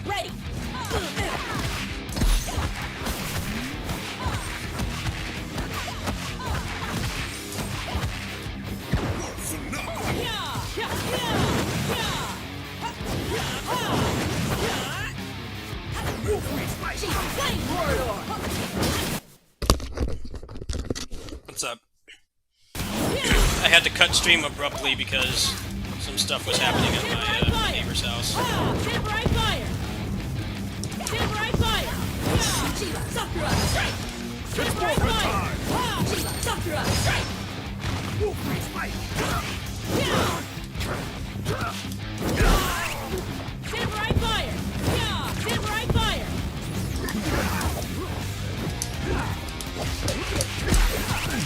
Ready! What's up? I had to cut stream abruptly because some stuff was happening at my neighbor's house. Samurai fire! Samurai fire! Shiva, Sakura, strike! Samurai fire! Shiva, Sakura, strike! Wolfman's fight! Samurai fire! Samurai fire!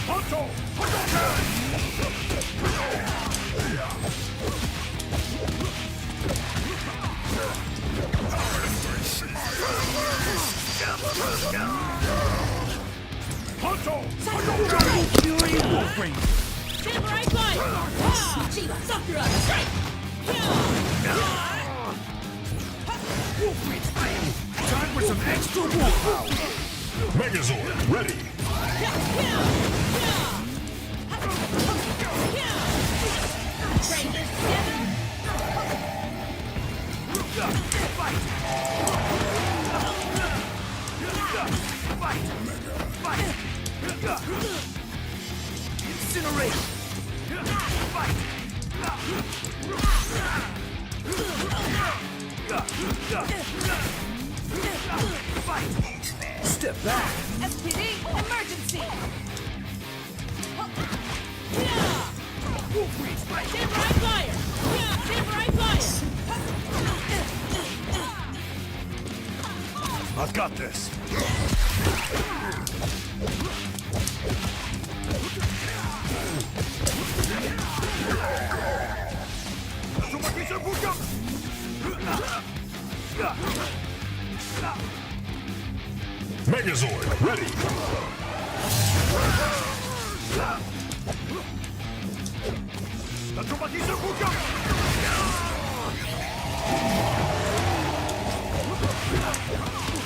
Honto! Hadouken! Honto! Hadouken! Fury Wolfring! Samurai fire! Shiva, Sakura, strike! Wolfman's fight! Time for some extra wolf power! Megazord, ready! Strangers together! Fight! Fight! Incinerate! Fight! Fight! Step back! SPD, emergency! Wolfman's fight! Samurai fire! Samurai fire! I've got this! Megazord, ready!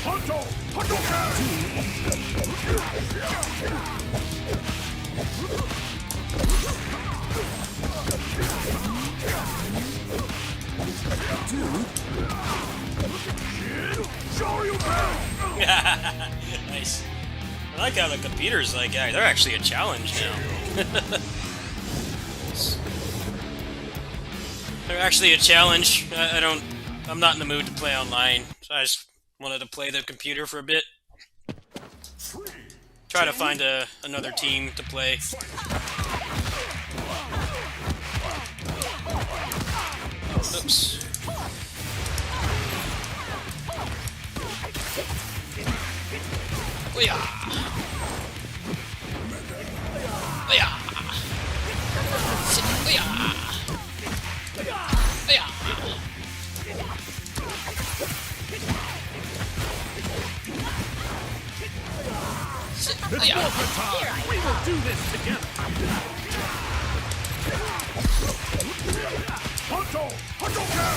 Honto! Hadouken! Nice. I like how the computers, like, they're actually a challenge now. They're actually a challenge. I'm not in the mood to play online, so I just wanted to play the computer for a bit. Try to find another team to play. Oops. Oh yeah. Oh yeah. Oh yeah. Oh yeah. It's Wolfman time! We will do this together! Honto! Hadouken!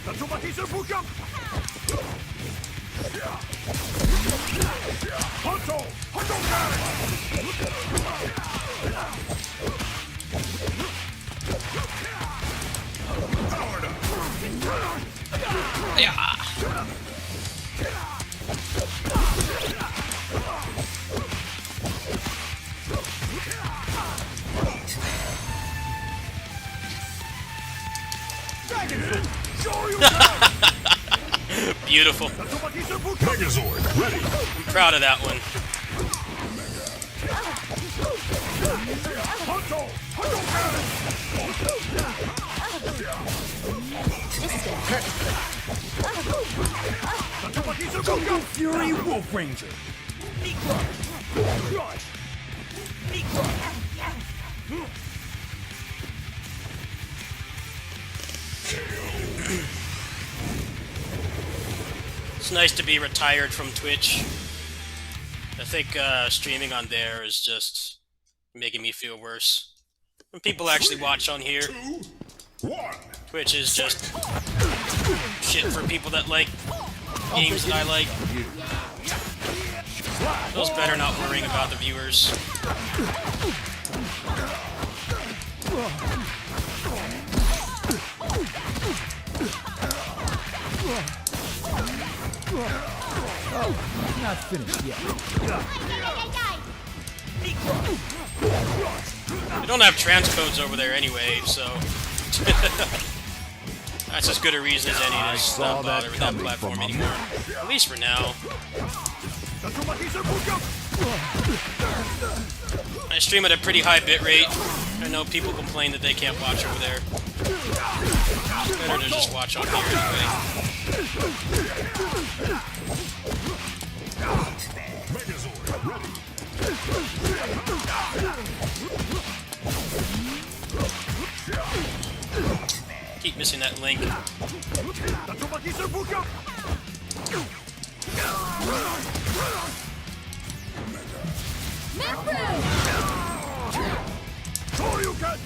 Tatsumaki Bukam! Honto! Hadouken! Beautiful. Megazord, ready. I'm proud of that one. Jungle Fury Wolf Ranger. It's nice to be retired from Twitch. I think streaming on there is just making me feel worse. When people actually watch on here, 2, 1. Twitch is just shit for people that like games that I like. Feels better not worrying about the viewers. Not finished yet. They don't have transcodes over there anyway, so that's as good a reason as any to stop bother with that platform anymore. At least for now. I stream at a pretty high bitrate. I know people complain that they can't watch over there. It's better to just watch on here anyway. Megazord, ready. Keep missing that link. Shoryuken!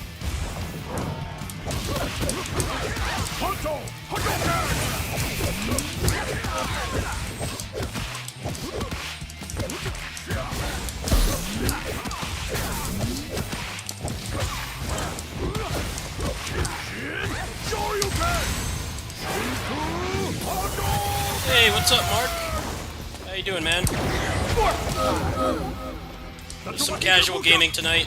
Honto! Hadouken! Hey, what's up, Mark? How you doing, man? Some casual gaming tonight.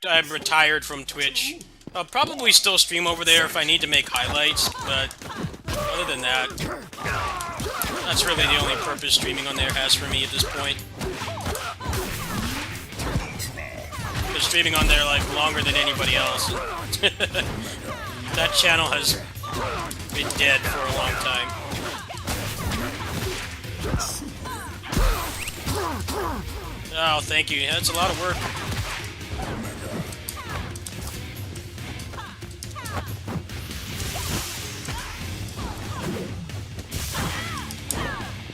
I'm retired from Twitch. I'll probably still stream over there if I need to make highlights, but other than that, that's really the only purpose streaming on there has for me at this point. Been streaming on there like longer than anybody else. That channel has been dead for a long time. Oh, thank you. That's a lot of work.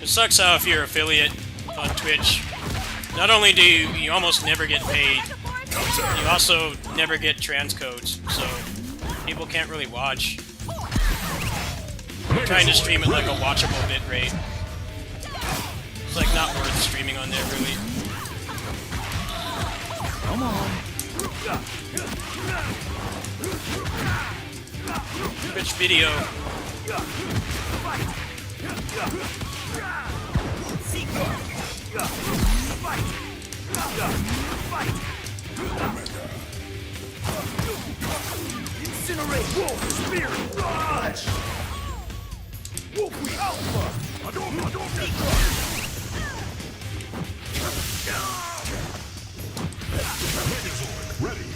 It sucks how if you're an affiliate on Twitch, not only do you almost never get paid, you also never get transcodes, so people can't really watch. I'm trying to stream at like a watchable bitrate. It's like not worth streaming on there, really. Come on. Twitch video. Incinerate Wolf Spear Rush! Wolfie Alpha! Hadouken! Megazord, ready.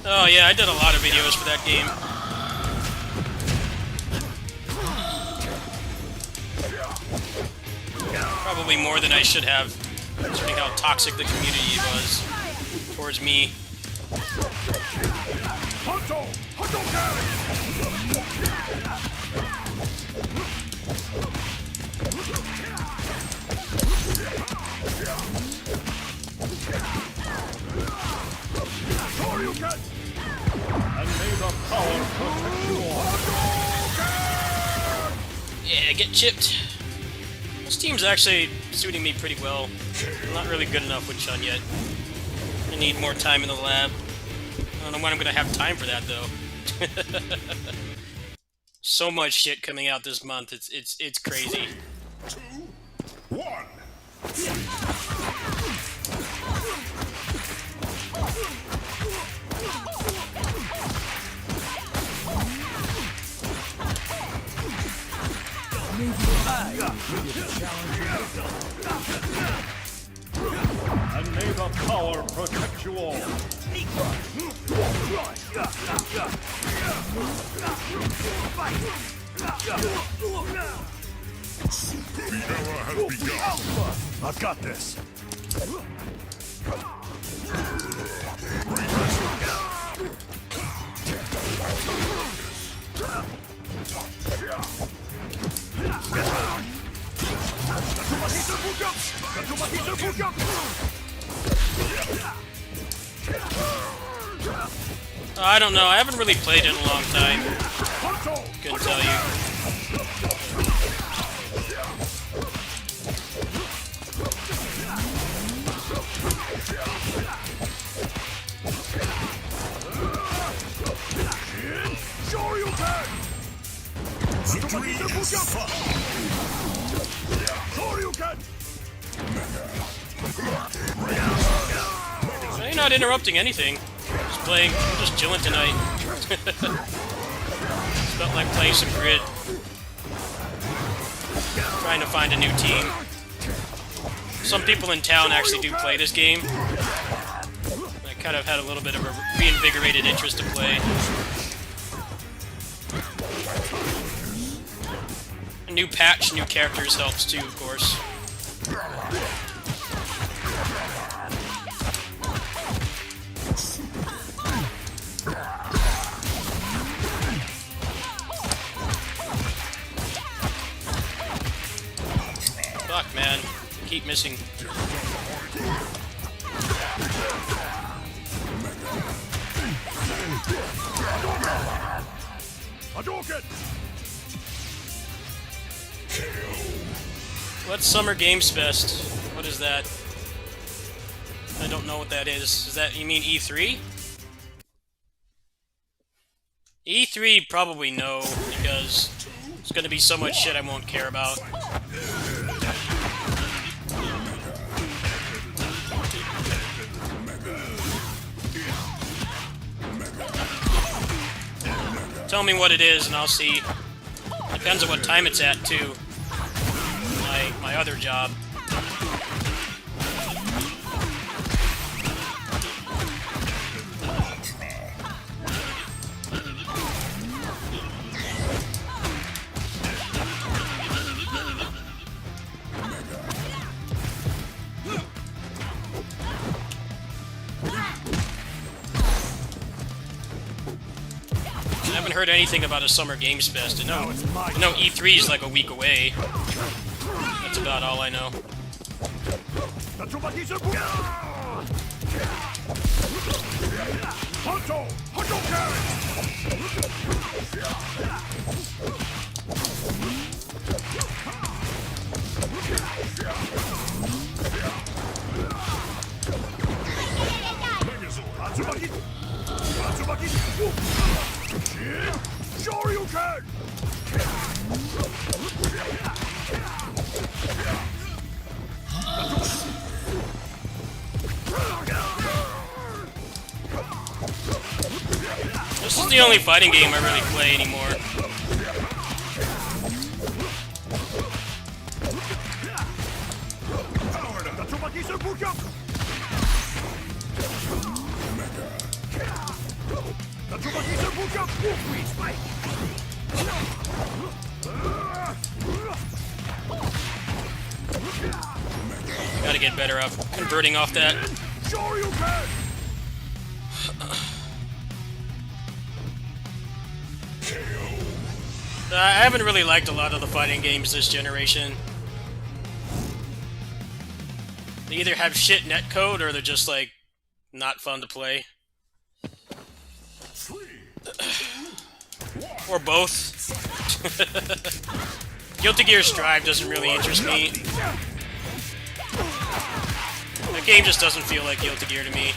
Oh yeah, I did a lot of videos for that game. Probably more than I should have, considering how toxic the community was towards me. Honto! Hadouken! Shoryuken! And may the power protect you all. Yeah, get chipped. team's actually suiting me pretty well. I'm not really good enough with Chun yet. I need more time in the lab. I don't know when I'm gonna have time for that though. So much shit coming out this month. It's crazy. 2, 1. And may the power protect you all. The era has begun. I've got this. I don't know. I haven't really played in a long time. Couldn't tell you. Victory is fun. You're not interrupting anything. Just playing, just chilling tonight. Felt like playing some Grid. Trying to find a new team. Some people in town actually do play this game. I kind of had a little bit of a reinvigorated interest to play. A new patch, new characters helps too, of course. Fuck, man. Keep missing. Hadouken! What's Summer Games Fest? What is that? I don't know what that is. Is that, you mean E3? E3 probably no, because there's gonna be so much shit I won't care about. Tell me what it is and I'll see. Depends on what time it's at too. My other job. I haven't heard anything about a Summer Games Fest. I know E3 is like a week away. That's about all I know. Shoryuken! This is the only fighting game I really play anymore. Gotta get better at converting off that. I haven't really liked a lot of the fighting games this generation. They either have shit netcode or they're just like not fun to play. Or both. Guilty Gear Strive doesn't really interest me. The game just doesn't feel like Guilty Gear to me.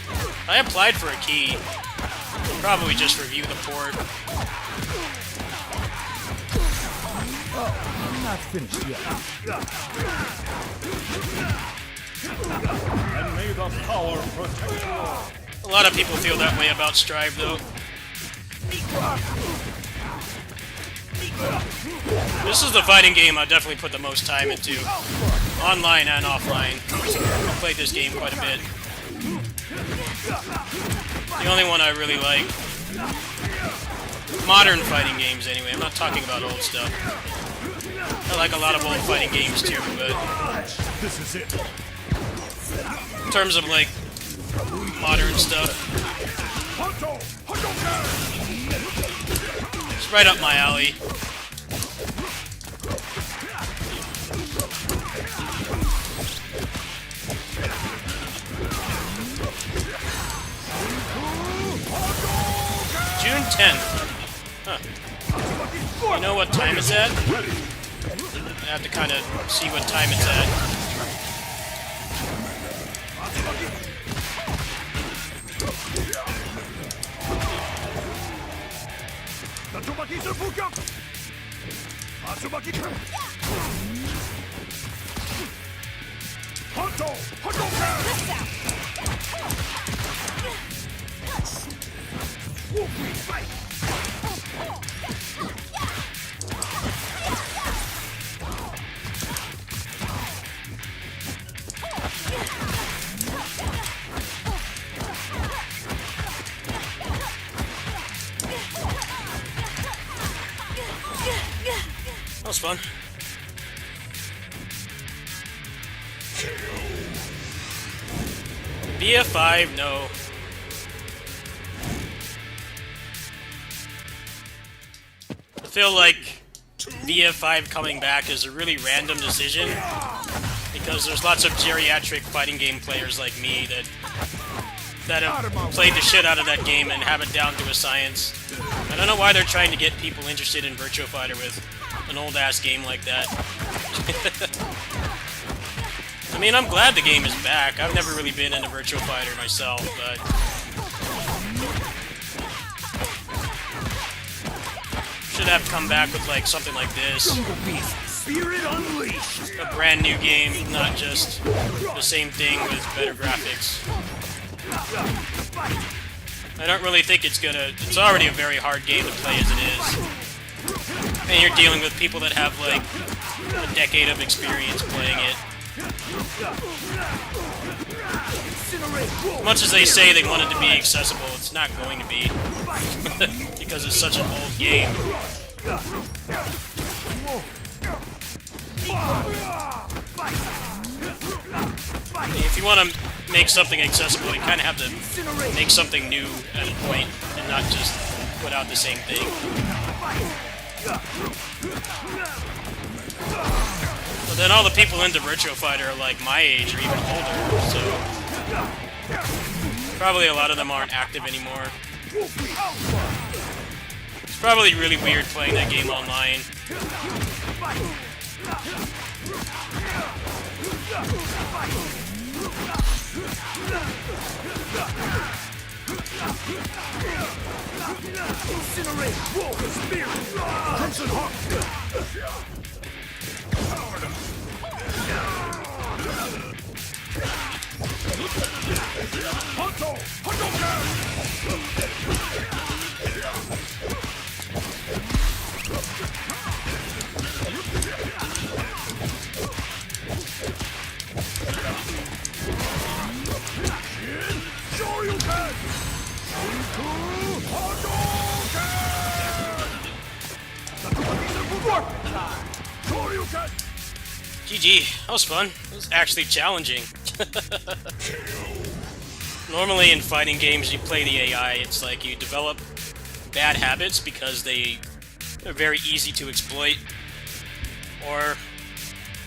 I applied for a key. Probably just review the port. Oh, I'm not finished yet. And may the power protect you all. A lot of people feel that way about Strive, though. This is the fighting game I definitely put the most time into. Online and offline. I've played this game quite a bit. The only one I really like. Modern fighting games, anyway. I'm not talking about old stuff. I like a lot of old fighting games, too, but... This is it. in terms of, like, modern stuff, it's right up my alley. June 10th. Huh. You know what time it's at? I have to kind of see what time it's at. That was fun. BF5, no. I feel like BF5 coming back is a really random decision because there's lots of geriatric fighting game players like me that have played the shit out of that game and have it down to a science. I don't know why they're trying to get people interested in Virtua Fighter with an old-ass game like that. I mean, I'm glad the game is back. I've never really been into Virtua Fighter myself, but... should have come back with, like, something like this. Spirit unleashed. A brand new game, not just the same thing with better graphics. I don't really think it's gonna... It's already a very hard game to play as it is. And you're dealing with people that have, like, a decade of experience playing it. As much as they say they want it to be accessible, it's not going to be. Because it's such an old game. If you want to make something accessible, you kind of have to make something new at a point, and not just put out the same thing. But then all the people into Virtua Fighter are like my age or even older, so probably a lot of them aren't active anymore. It's probably really weird playing that game online. Incinerate, roll the spirit. Crimson Heart. Honto, GG, that was fun. It was actually challenging. Normally in fighting games you play the AI, it's like you develop bad habits because they're very easy to exploit. Or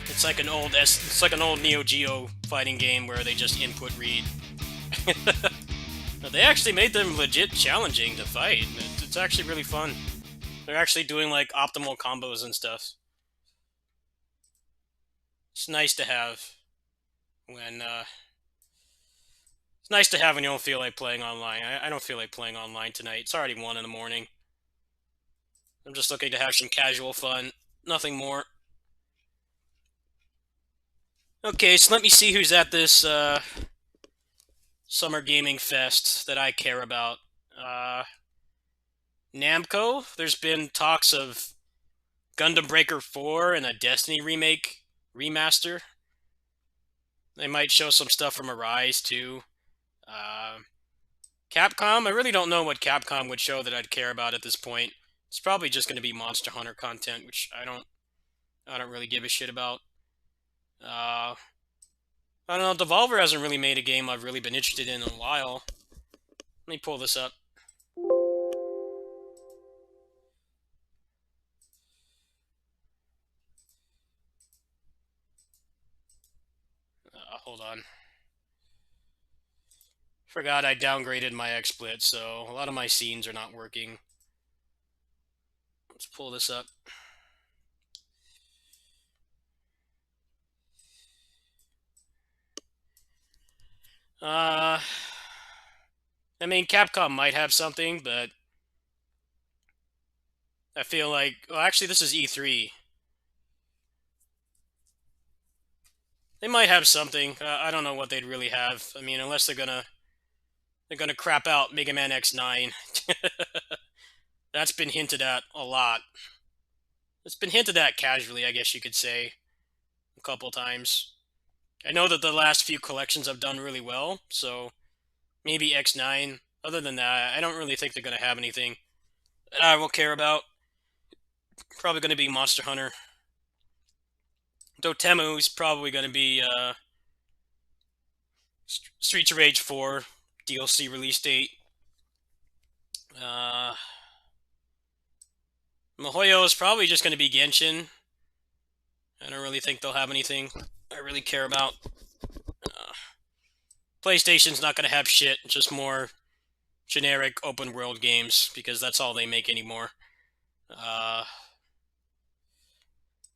it's like an old Neo Geo fighting game where they just input read. But they actually made them legit challenging to fight. It's actually really fun. They're actually doing like optimal combos and stuff. It's nice to have when it's nice to have when you don't feel like playing online. I don't feel like playing online tonight. It's already 1 in the morning. I'm just looking to have some casual fun. Nothing more. Okay, so let me see who's at this Summer Gaming Fest that I care about. Namco. There's been talks of Gundam Breaker 4 and a Destiny remaster. They might show some stuff from Arise too. Capcom. I really don't know what Capcom would show that I'd care about at this point. It's probably just going to be Monster Hunter content, which I don't really give a shit about. I don't know. Devolver hasn't really made a game I've really been interested in a while. Let me pull this up. Hold on. Forgot I downgraded my XSplit, so a lot of my scenes are not working. Let's pull this up. I mean, Capcom might have something, but I feel like... Well, actually, this is E3. They might have something. I don't know what they'd really have. I mean, unless they're gonna crap out Mega Man X9. That's been hinted at a lot. It's been hinted at casually, I guess you could say, a couple times. I know that the last few collections have done really well, so maybe X9. Other than that, I don't really think they're gonna have anything that I will care about. Probably gonna be Monster Hunter. Dotemu is probably going to be Streets of Rage 4 DLC release date. MiHoYo is probably just going to be Genshin. I don't really think they'll have anything I really care about. PlayStation's not going to have shit, just more generic open world games, because that's all they make anymore.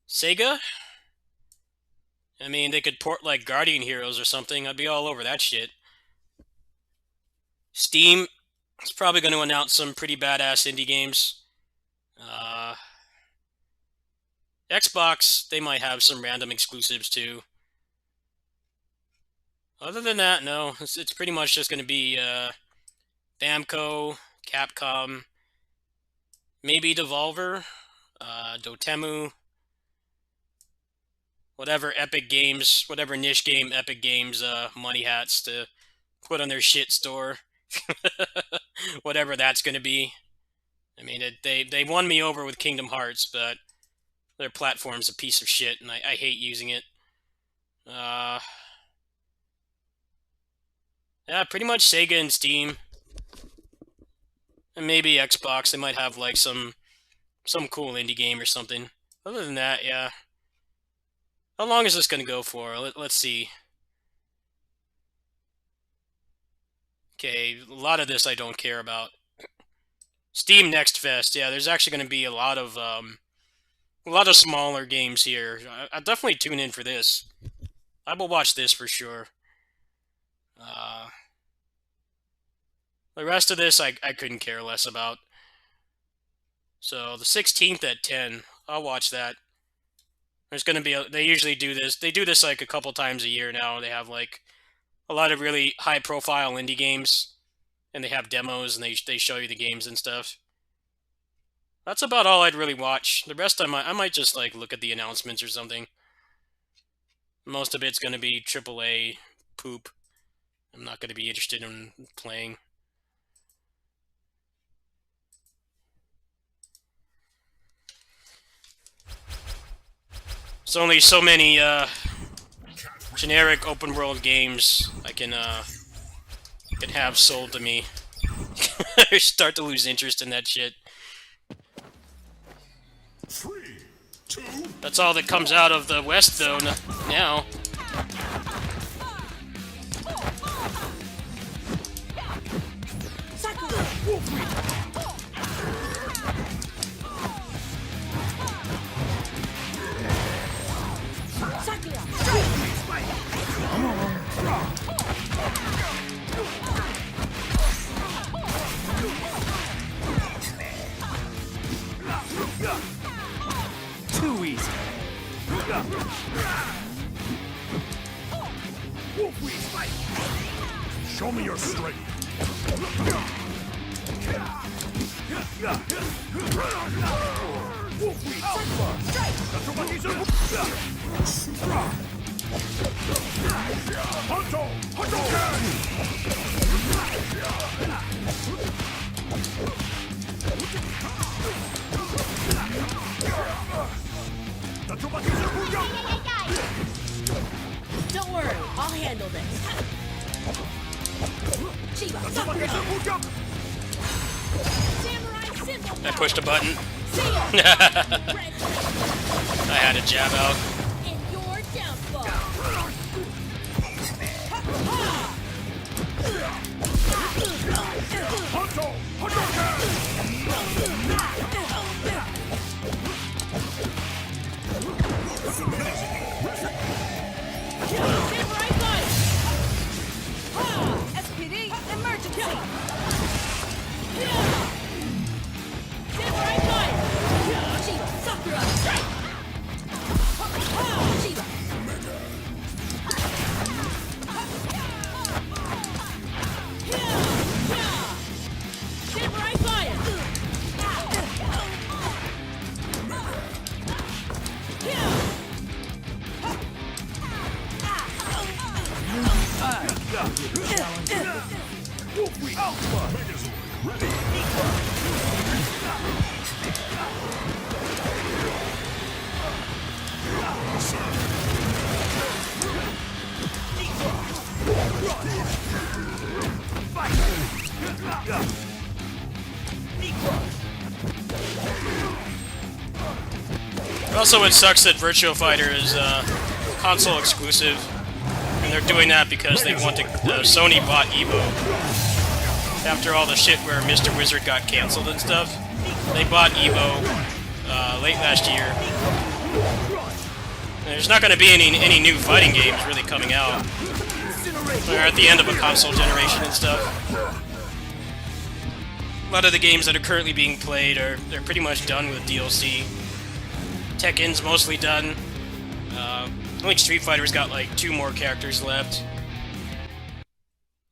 Sega? I mean, they could port, like, Guardian Heroes or something. I'd be all over that shit. Steam is probably going to announce some pretty badass indie games. Xbox, they might have some random exclusives, too. Other than that, no. It's pretty much just going to be Namco, Capcom, maybe Devolver, Dotemu, whatever Epic Games, whatever niche game Epic Games money hats to put on their shit store. Whatever that's going to be. I mean, they won me over with Kingdom Hearts, but their platform's a piece of shit, and I hate using it. Yeah, pretty much Sega and Steam. And maybe Xbox. They might have, like, some cool indie game or something. Other than that, yeah. How long is this going to go for? Let's see. Okay, a lot of this I don't care about. Steam Next Fest. Yeah, there's actually going to be a lot of smaller games here. I'll definitely tune in for this. I will watch this for sure. The rest of this I couldn't care less about. So the 16th at 10, I'll watch that. There's going to be they usually do this. They do this like a couple times a year now. They have like a lot of really high profile indie games, and they have demos, and they show you the games and stuff. That's about all I'd really watch. The rest I might just like look at the announcements or something. Most of it's going to be AAA poop. I'm not going to be interested in playing. There's only so many generic open world games I can have sold to me. I start to lose interest in that shit. 3, 2. That's all that comes out of the West, though, now. Show me your strength. Don't worry, I'll handle this. Chiba, Sakura. Samurai symbol. I pushed a button. See ya. Red I had a jab out. in your downfall. Samurai fire. SPD emergency. Samurai fire. Chiba, Sakura. Chiba. Samurai fire. Also, it sucks that Virtua Fighter is console exclusive, and they're doing that because they want to. Sony bought Evo after all the shit where Mr. Wizard got canceled and stuff. They bought Evo late last year. And there's not going to be any new fighting games really coming out. They're at the end of a console generation and stuff. A lot of the games that are currently being played they're pretty much done with DLC. Tekken's mostly done. I think Street Fighter's got like 2 more characters left.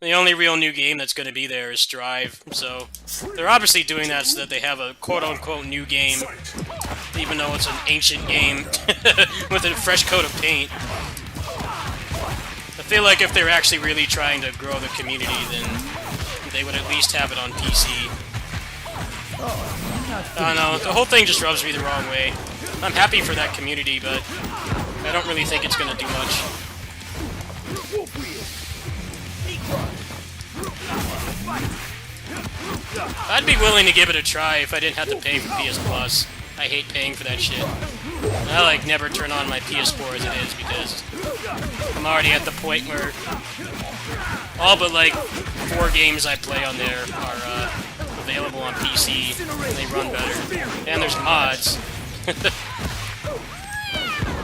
The only real new game that's going to be there is Strive, so they're obviously doing that so that they have a quote-unquote new game, even though it's an ancient game with a fresh coat of paint. I feel like if they're actually really trying to grow the community, then they would at least have it on PC. I don't know, the whole thing just rubs me the wrong way. I'm happy for that community, but I don't really think it's going to do much. I'd be willing to give it a try if I didn't have to pay for PS Plus. I hate paying for that shit. I like never turn on my PS4 as it is because I'm already at the point where all but like 4 games I play on there are available on PC. And they run better. And there's mods.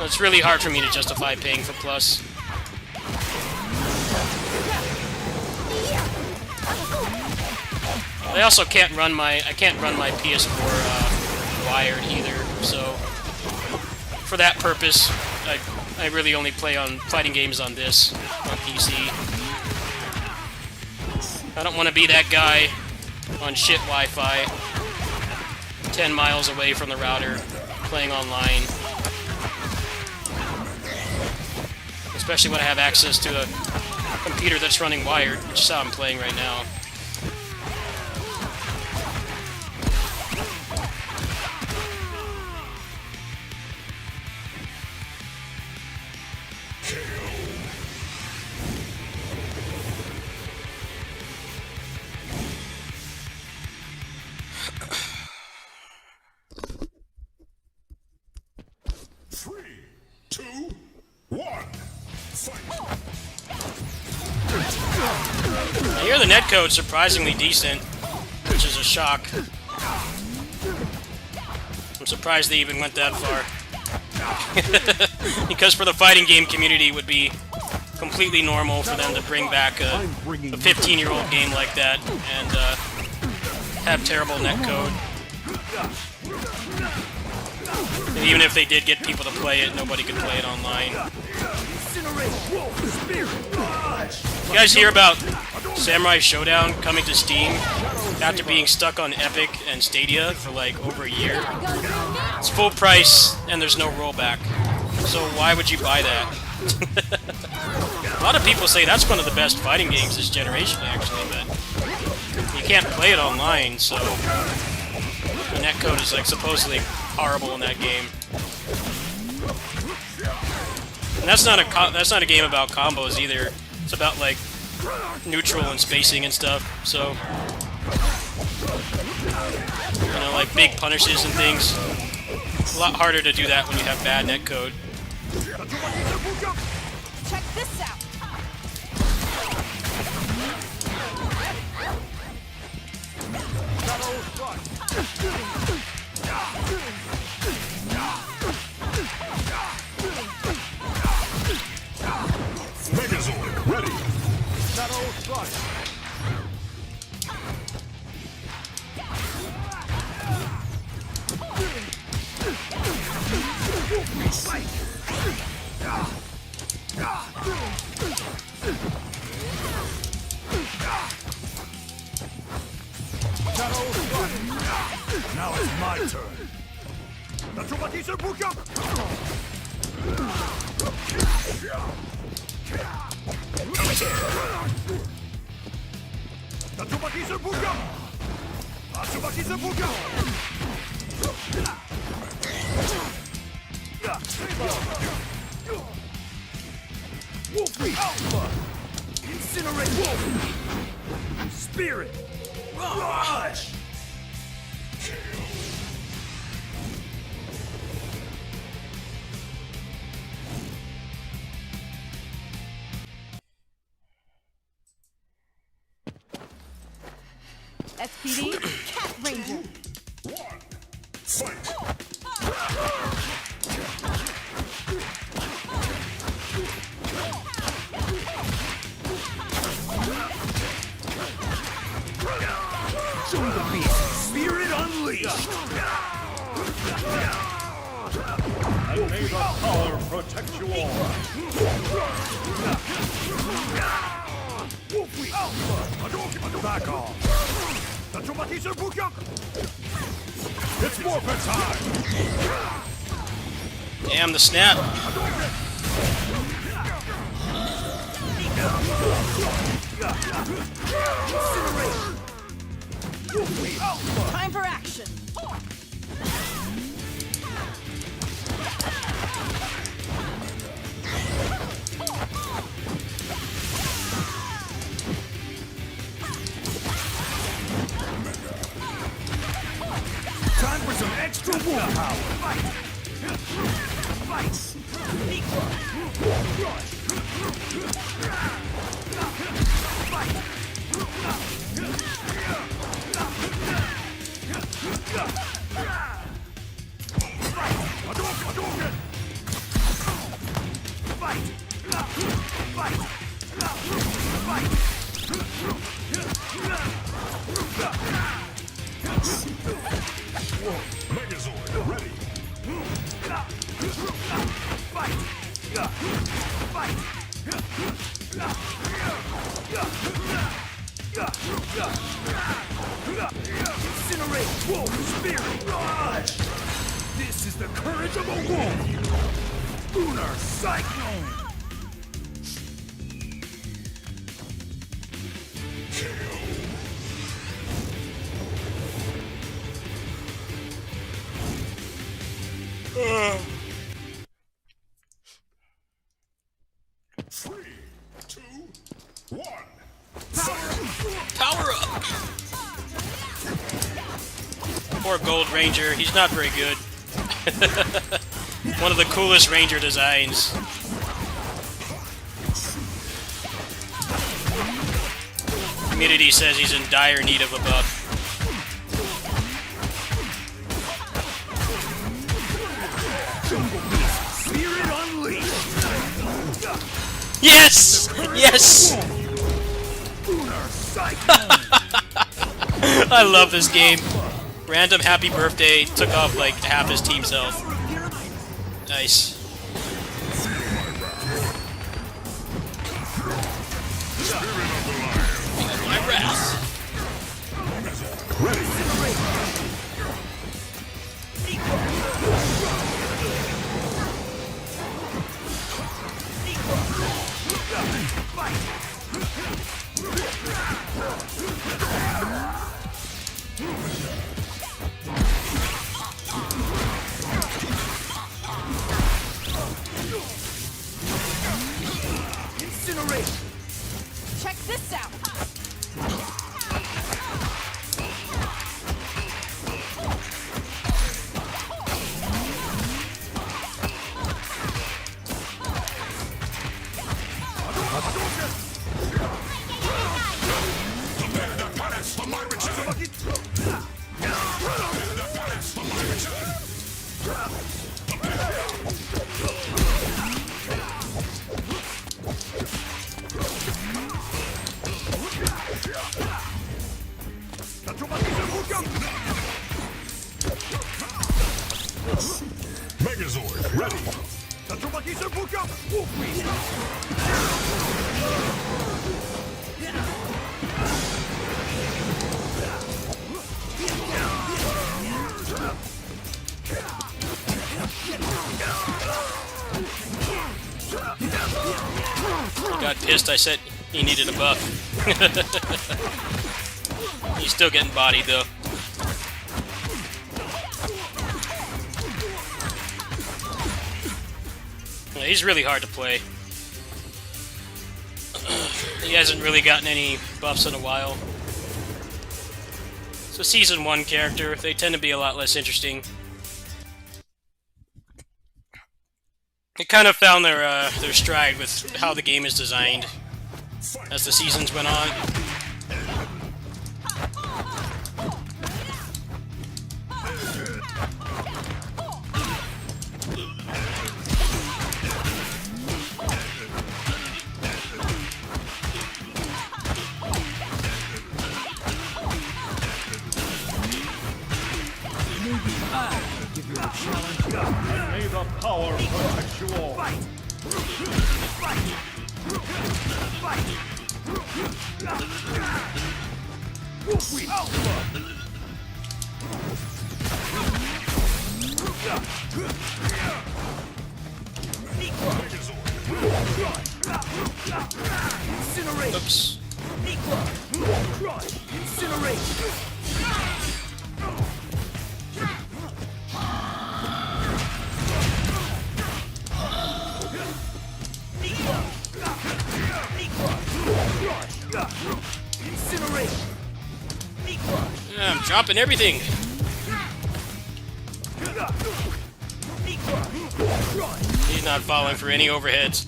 It's really hard for me to justify paying for Plus. I also can't run my PS4 wired either, so for that purpose, I really only play on fighting games on this on PC. I don't want to be that guy on shit Wi-Fi, 10 miles away from the router, playing online. Especially when I have access to a computer that's running wired, which is how I'm playing right now. I hear the netcode's surprisingly decent, which is a shock. I'm surprised they even went that far. Because for the fighting game community, it would be completely normal for them to bring back a 15-year-old game like that and have terrible netcode. And even if they did get people to play it, nobody could play it online. You guys hear about Samurai Showdown coming to Steam after being stuck on Epic and Stadia for like over a year? It's full price and there's no rollback. So why would you buy that? A lot of people say that's one of the best fighting games this generation, actually, but you can't play it online, so the netcode is like supposedly horrible in that game. And that's not a game about combos either. It's about like neutral and spacing and stuff. So you know, like big punishes and things. It's a lot harder to do that when you have bad netcode. Check this out. Megazord ready. Now it's my turn. Incinerate Wolf! Spirit! Rush! SPD, Cat Ranger. Fight. Jungle Beast! Spirit unleashed! And may the power protect you all. Back off! It's morphin' time! Damn the snap! Time for action. Time for some extra wolf power! Fight! Megazord ready. Incinerate Wolf Spirit Rush! This is the courage of a wolf! Lunar Cyclone! Three, two, one. Power up! Poor Gold Ranger, he's not very good. One of the coolest Ranger designs. Community says he's in dire need of a buff. Spirit unleashed! Yes! Yes! Lunar Cyclone! I love this game. Random happy birthday took off like half his team's health. Nice. My wrath. Ready. Incinerate! Check this out. Megazord, ready. Got pissed I said he needed a buff. He's still getting bodied though. Yeah, he's really hard to play. He hasn't really gotten any buffs in a while. It's a Season 1 character. They tend to be a lot less interesting. They kind of found their stride with how the game is designed as the seasons went on. Give you a challenge. May the power protect you all. Oops. Yeah, I'm dropping everything. He's not falling for any overheads.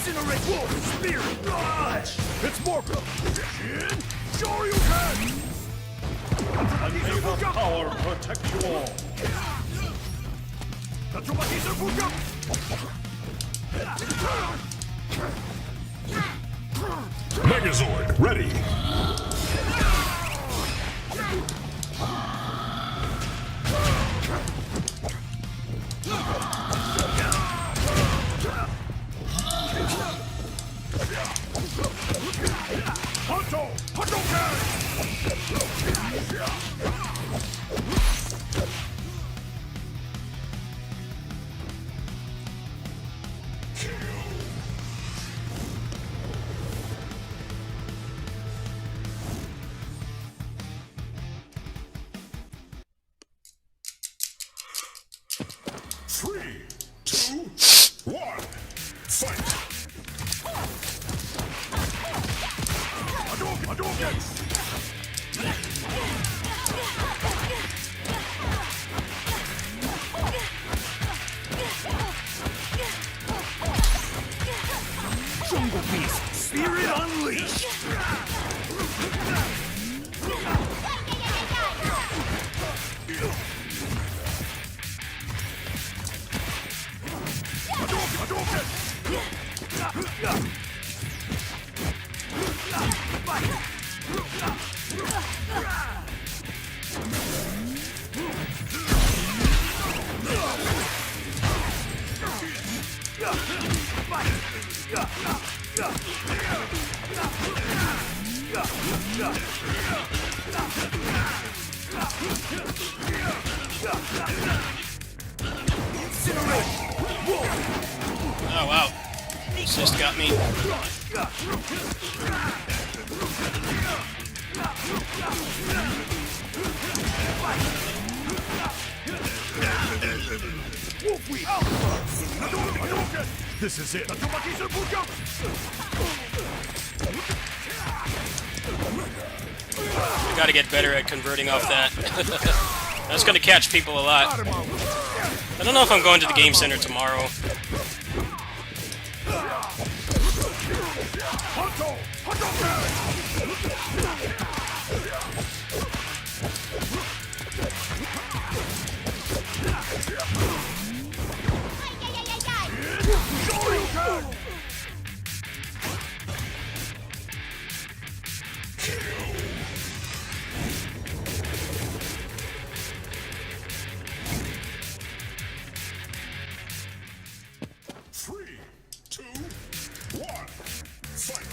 Incinerate Wolf Spirit Dodge! It's Morpho! Shin! Shoryuken! May the power protect you all. Megazord, ready. Hunto! Hadouken! Three, two, one, fight! Hadouken! Jungle Beast! Spirit Unleashed! Hadouken! Oh wow. Assist got me. This is it. I gotta get better at converting off that. That's gonna catch people a lot. I don't know if I'm going to the game center tomorrow. Three, two, one, fight.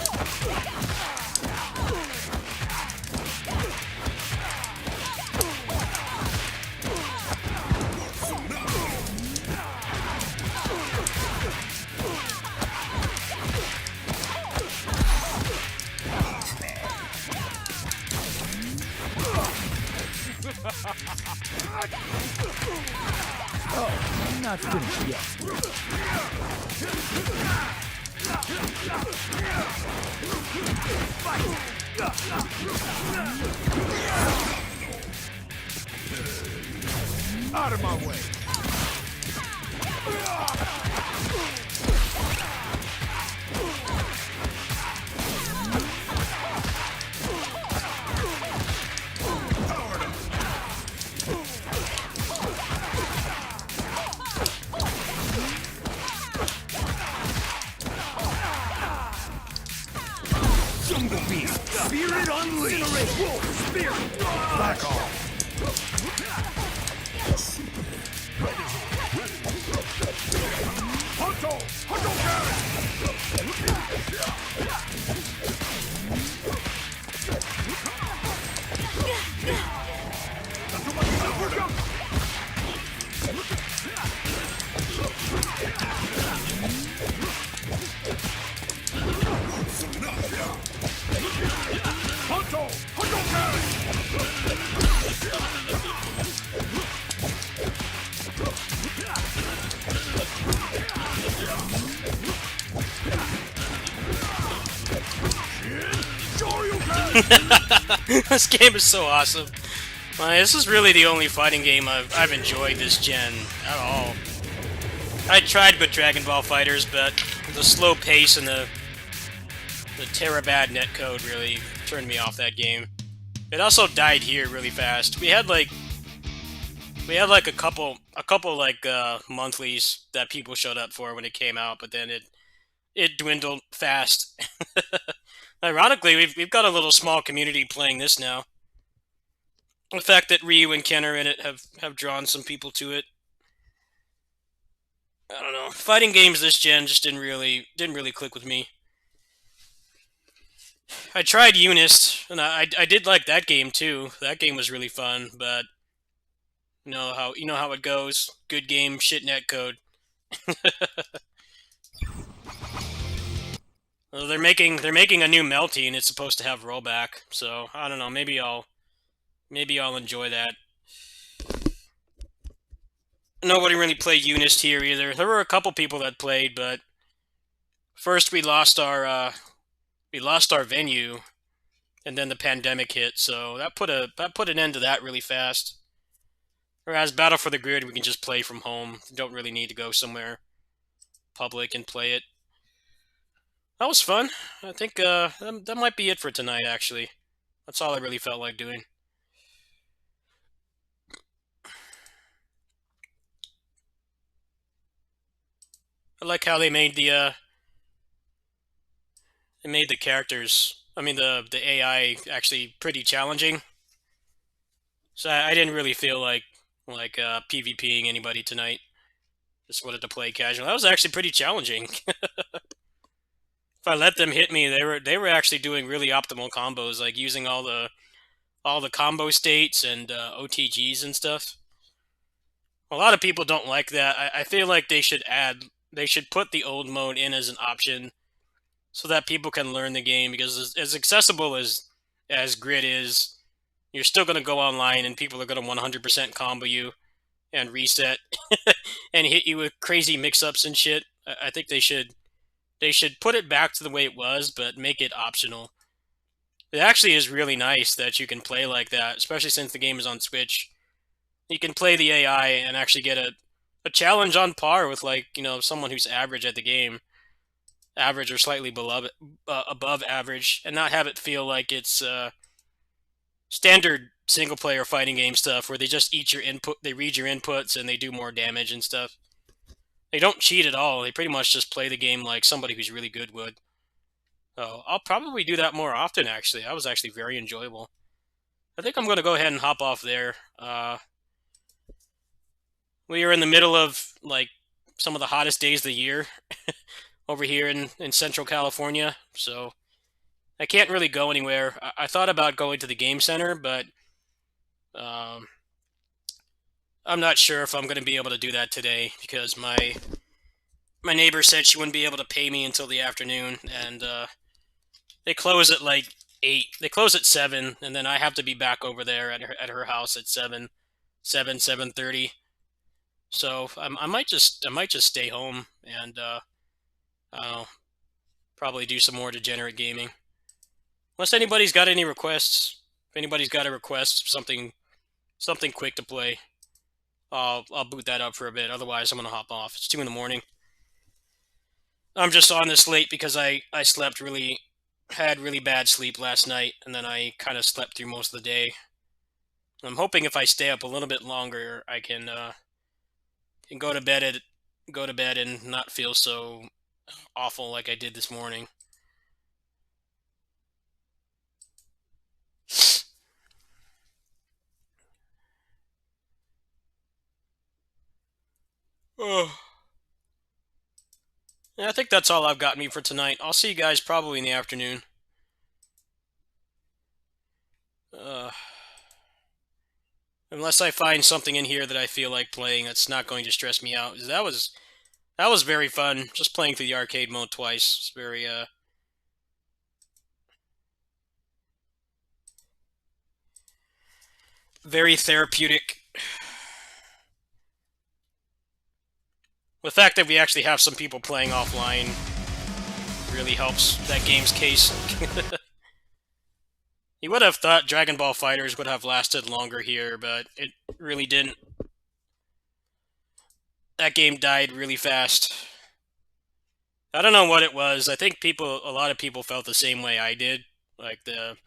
I'm not finished yet. Out of my way. Jungle Beast. Spirit unleashed. Wolf Spirit. Back off. Hunto! Hunto Hunto! Hunto This game is so awesome. This is really the only fighting game I've enjoyed this gen at all. I tried with Dragon Ball Fighters, but the slow pace and the terabad netcode really turned me off that game. It also died here really fast. We had like a couple like monthlies that people showed up for when it came out, but then it dwindled fast. Ironically, we've got a little small community playing this now. The fact that Ryu and Ken are in it have drawn some people to it. I don't know. Fighting games this gen just didn't really click with me. I tried Unist, and I did like that game too. That game was really fun, but you know how it goes. Good game, shit netcode. Well, they're making a new Melty, and it's supposed to have rollback. So I don't know. Maybe I'll enjoy that. Nobody really played Unist here either. There were a couple people that played, but first we lost our venue, and then the pandemic hit. So that put an end to that really fast. Whereas Battle for the Grid, we can just play from home. You don't really need to go somewhere public and play it. That was fun. I think that might be it for tonight, actually. That's all I really felt like doing. I like how they made the it made the characters, I mean the AI actually pretty challenging. So I didn't really feel like PvPing anybody tonight. Just wanted to play casual. That was actually pretty challenging. If I let them hit me, they were actually doing really optimal combos, like using all the combo states and OTGs and stuff. A lot of people don't like that. I feel like they should put the old mode in as an option so that people can learn the game, because as accessible as Grid is, you're still going to go online and people are going to 100% combo you and reset and hit you with crazy mix-ups and shit. I think they should put it back to the way it was, but make it optional. It actually is really nice that you can play like that, especially since the game is on Switch. You can play the AI and actually get a challenge on par with, like, you know, someone who's average at the game, average or slightly below, above average, and not have it feel like it's standard single player fighting game stuff where they just eat your input, they read your inputs, and they do more damage and stuff. They don't cheat at all. They pretty much just play the game like somebody who's really good would. So I'll probably do that more often, actually. That was actually very enjoyable. I think I'm going to go ahead and hop off there. We are in the middle of, like, some of the hottest days of the year over here in Central California, so I can't really go anywhere. I thought about going to the game center, but um, I'm not sure if I'm going to be able to do that today, because my neighbor said she wouldn't be able to pay me until the afternoon, and they close at like 8. They close at 7, and then I have to be back over there at her house at 7:30. So I might just stay home and I'll probably do some more degenerate gaming. Unless anybody's got any requests. If anybody's got a request, something quick to play, I'll boot that up for a bit. Otherwise, I'm gonna hop off. It's 2 in the morning. I'm just on this late because I had really bad sleep last night, and then I kind of slept through most of the day. I'm hoping if I stay up a little bit longer, I can go to bed and not feel so awful like I did this morning. Oh. Yeah, I think that's all I've got me for tonight. I'll see you guys probably in the afternoon. Uh, Unless I find something in here that I feel like playing that's not going to stress me out. That was very fun. Just playing through the arcade mode twice. It's very therapeutic. The fact that we actually have some people playing offline really helps that game's case. You would have thought Dragon Ball FighterZ would have lasted longer here, but it really didn't. That game died really fast. I don't know what it was. I think a lot of people felt the same way I did. Like the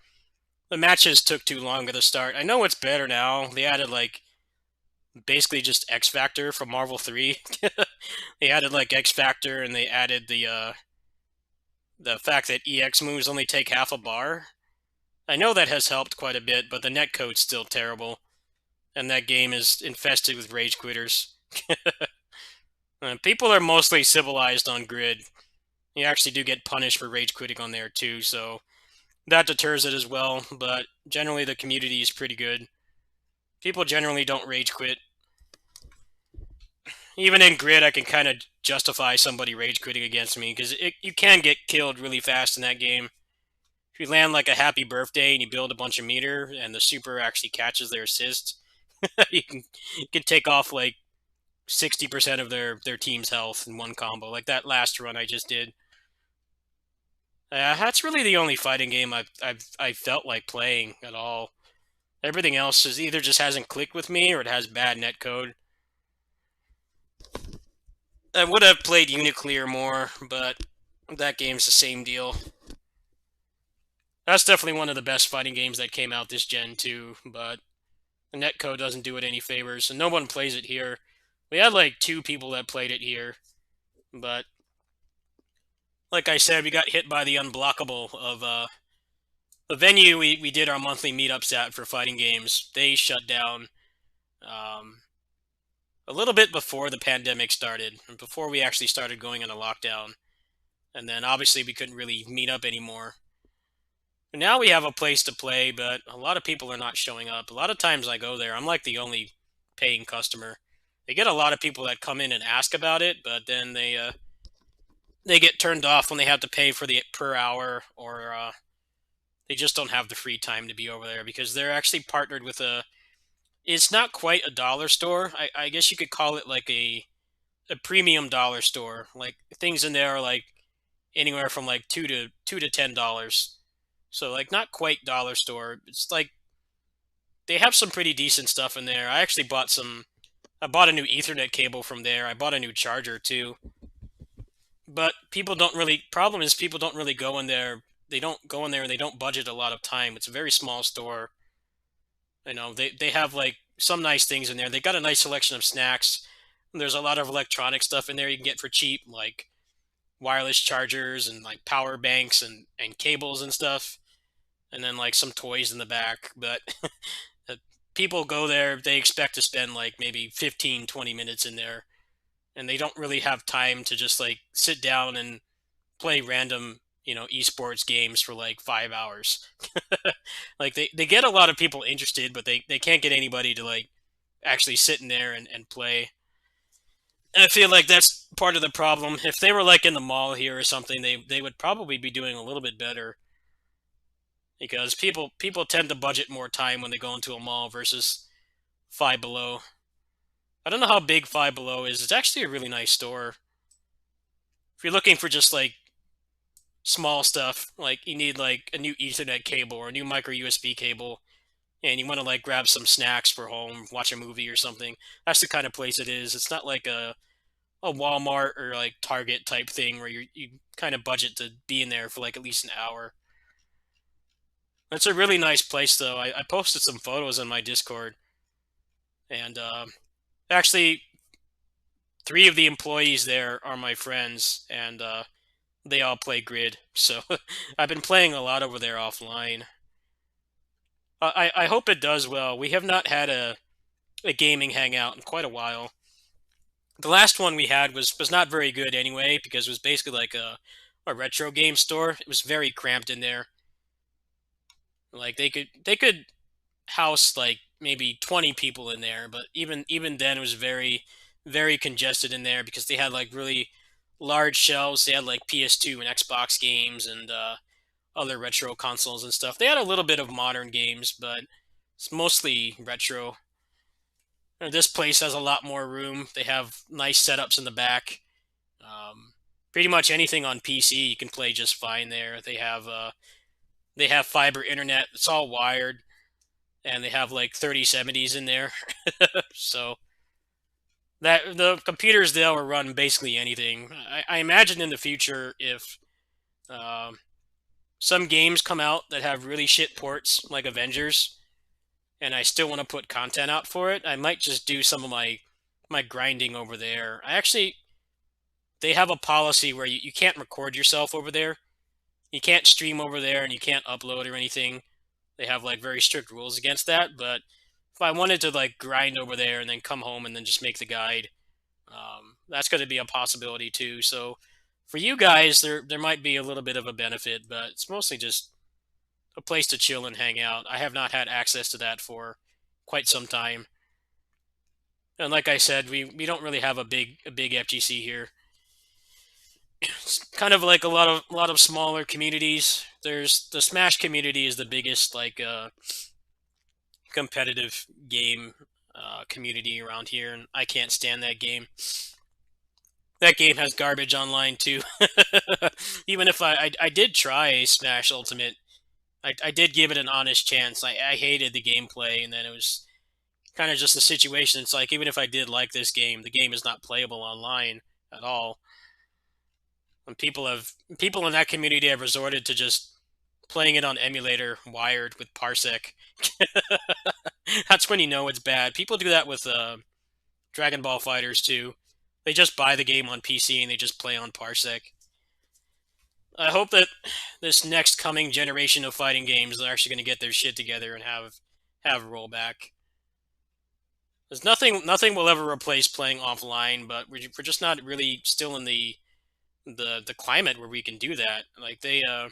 matches took too long at the start. I know it's better now. They added, like, basically just X Factor from Marvel 3. They added like X Factor, and they added the fact that EX moves only take half a bar. I know that has helped quite a bit, but the netcode's still terrible, and that game is infested with rage quitters. People are mostly civilized on Grid. You actually do get punished for rage quitting on there too, so that deters it as well, but generally the community is pretty good. People generally don't rage quit. Even in Grid, I can kind of justify somebody rage quitting against me, because you can get killed really fast in that game. If you land like a happy birthday and you build a bunch of meter, and the super actually catches their assist, you can take off like 60% of their team's health in one combo, like that last run I just did. That's really the only fighting game I felt like playing at all. Everything else is either just hasn't clicked with me, or it has bad netcode. I would have played Uniclear more, but that game's the same deal. That's definitely one of the best fighting games that came out this gen too, but the netcode doesn't do it any favors, and no one plays it here. We had like 2 people that played it here, but like I said, we got hit by the unblockable of the venue we did our monthly meetups at for fighting games. They shut down um, a little bit before the pandemic started, and before we actually started going into lockdown. And then obviously we couldn't really meet up anymore. And now we have a place to play, but a lot of people are not showing up. A lot of times I go there, I'm like the only paying customer. They get a lot of people that come in and ask about it, but then they get turned off when they have to pay for the per hour, or they just don't have the free time to be over there because they're actually partnered with a. It's not quite a dollar store. I guess you could call it like a premium dollar store. Like things in there are like anywhere from like two to $10. So like not quite dollar store. It's like they have some pretty decent stuff in there. I actually bought some. I bought a new Ethernet cable from there. I bought a new charger too. But people don't really. Problem is people don't really go in there. They don't go in there and they don't budget a lot of time. It's a very small store. You know, they have like some nice things in there. They got a nice selection of snacks. There's a lot of electronic stuff in there you can get for cheap, like wireless chargers and like power banks and cables and stuff. And then like some toys in the back. But people go there, they expect to spend like maybe 15, 20 minutes in there. And they don't really have time to just like sit down and play random, esports games for like 5 hours. Like they get a lot of people interested, but they can't get anybody to like actually sit in there and play. And I feel like that's part of the problem. If they were like in the mall here or something, they would probably be doing a little bit better because people tend to budget more time when they go into a mall versus Five Below. I don't know how big Five Below is. It's actually a really nice store. If you're looking for just like small stuff, like you need like a new Ethernet cable or a new micro USB cable, and you want to like grab some snacks for home, watch a movie or something, that's the kind of place it is. It's not like a Walmart or like Target type thing where you kind of budget to be in there for like at least an hour. It's a really nice place though. I posted some photos on my Discord, and actually 3 of the employees there are my friends, and they all play Grid. So I've been playing a lot over there offline. I hope it does well. We have not had a gaming hangout in quite a while. The last one we had was not very good anyway, because it was basically like a retro game store. It was very cramped in there. Like they could house like maybe 20 people in there, but even then it was very very congested in there because they had like really large shelves. They had like PS2 and Xbox games and other retro consoles and stuff. They had a little bit of modern games, but it's mostly retro. This place has a lot more room. They have nice setups in the back. Pretty much anything on PC you can play just fine there. They have fiber internet. It's all wired, and they have like 3070s in there. So that the computers there will run basically anything. I imagine in the future if some games come out that have really shit ports like Avengers, and I still want to put content out for it, I might just do some of my grinding over there. They have a policy where you can't record yourself over there. You can't stream over there, and you can't upload or anything. They have like very strict rules against that. But if I wanted to like grind over there and then come home and then just make the guide, that's going to be a possibility too. So for you guys, there might be a little bit of a benefit, but it's mostly just a place to chill and hang out. I have not had access to that for quite some time. And like I said, we don't really have a big FGC here. It's kind of like a lot of smaller communities. There's the Smash community is the biggest like competitive game community around here, and I can't stand that game. That game has garbage online too. Even if I did try Smash Ultimate, I did give it an honest chance. I hated the gameplay, and then it was kind of just a situation. It's like even if I did like this game, the game is not playable online at all. And people in that community have resorted to just playing it on emulator wired with Parsec. That's when you know it's bad. People do that with Dragon Ball Fighters too. They just buy the game on PC and they just play on Parsec. I hope that this next coming generation of fighting games are actually going to get their shit together and have rollback. There's nothing will ever replace playing offline, but we're just not really still in the climate where we can do that. Like the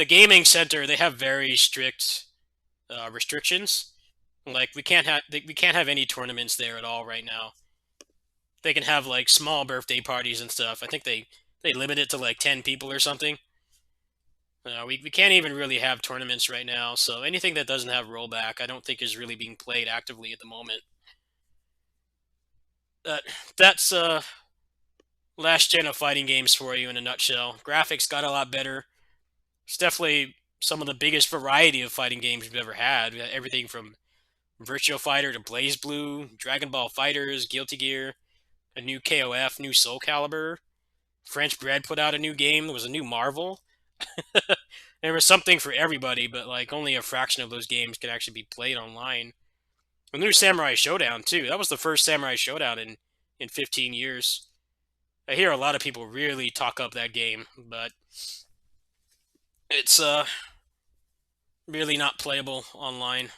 gaming center, they have very strict restrictions. Like we can't have any tournaments there at all right now. They can have like small birthday parties and stuff. I think they limit it to like 10 people or something. We can't even really have tournaments right now, so anything that doesn't have rollback, I don't think is really being played actively at the moment. Uh, that's last gen of fighting games for you in a nutshell. Graphics got a lot better. It's definitely some of the biggest variety of fighting games we've ever had. We had everything from Virtua Fighter to Blaze Blue, Dragon Ball Fighters, Guilty Gear, a new KOF, new Soul Calibur. French Bread put out a new game. There was a new Marvel. There was something for everybody, but like only a fraction of those games could actually be played online. A new Samurai Showdown too. That was the first Samurai Showdown in 15 years. I hear a lot of people really talk up that game, but it's really not playable online.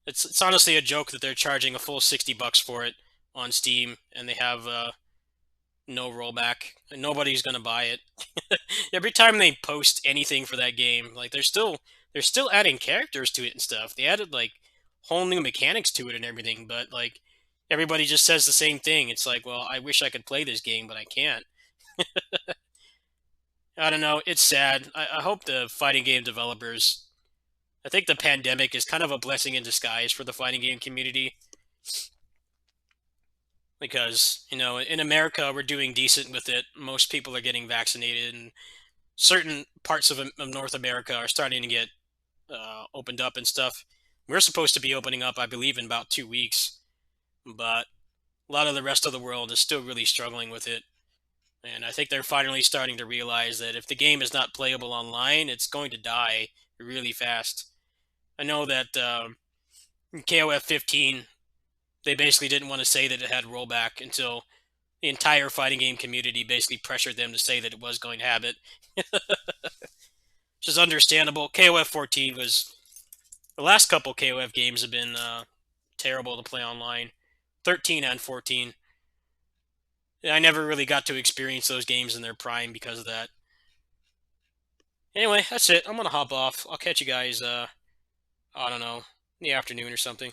It's honestly a joke that they're charging a full $60 for it on Steam, and they have no rollback, and nobody's gonna buy it. Every time they post anything for that game, like they're still adding characters to it and stuff. They added like whole new mechanics to it and everything, but like everybody just says the same thing. It's like, well, I wish I could play this game, but I can't. I don't know. It's sad. I hope the fighting game developers. I think the pandemic is kind of a blessing in disguise for the fighting game community because in America we're doing decent with it. Most people are getting vaccinated, and certain parts of North America are starting to get opened up and stuff. We're supposed to be opening up, I believe, in about 2 weeks, but a lot of the rest of the world is still really struggling with it. And I think they're finally starting to realize that if the game is not playable online, it's going to die really fast. I know that KOF 15, they basically didn't want to say that it had rollback until the entire fighting game community basically pressured them to say that it was going to have it. Which is understandable. KOF 14 was... The last couple KOF games have been terrible to play online. 13 and 14. I never really got to experience those games in their prime because of that. Anyway, that's it. I'm going to hop off. I'll catch you guys, I don't know, in the afternoon or something.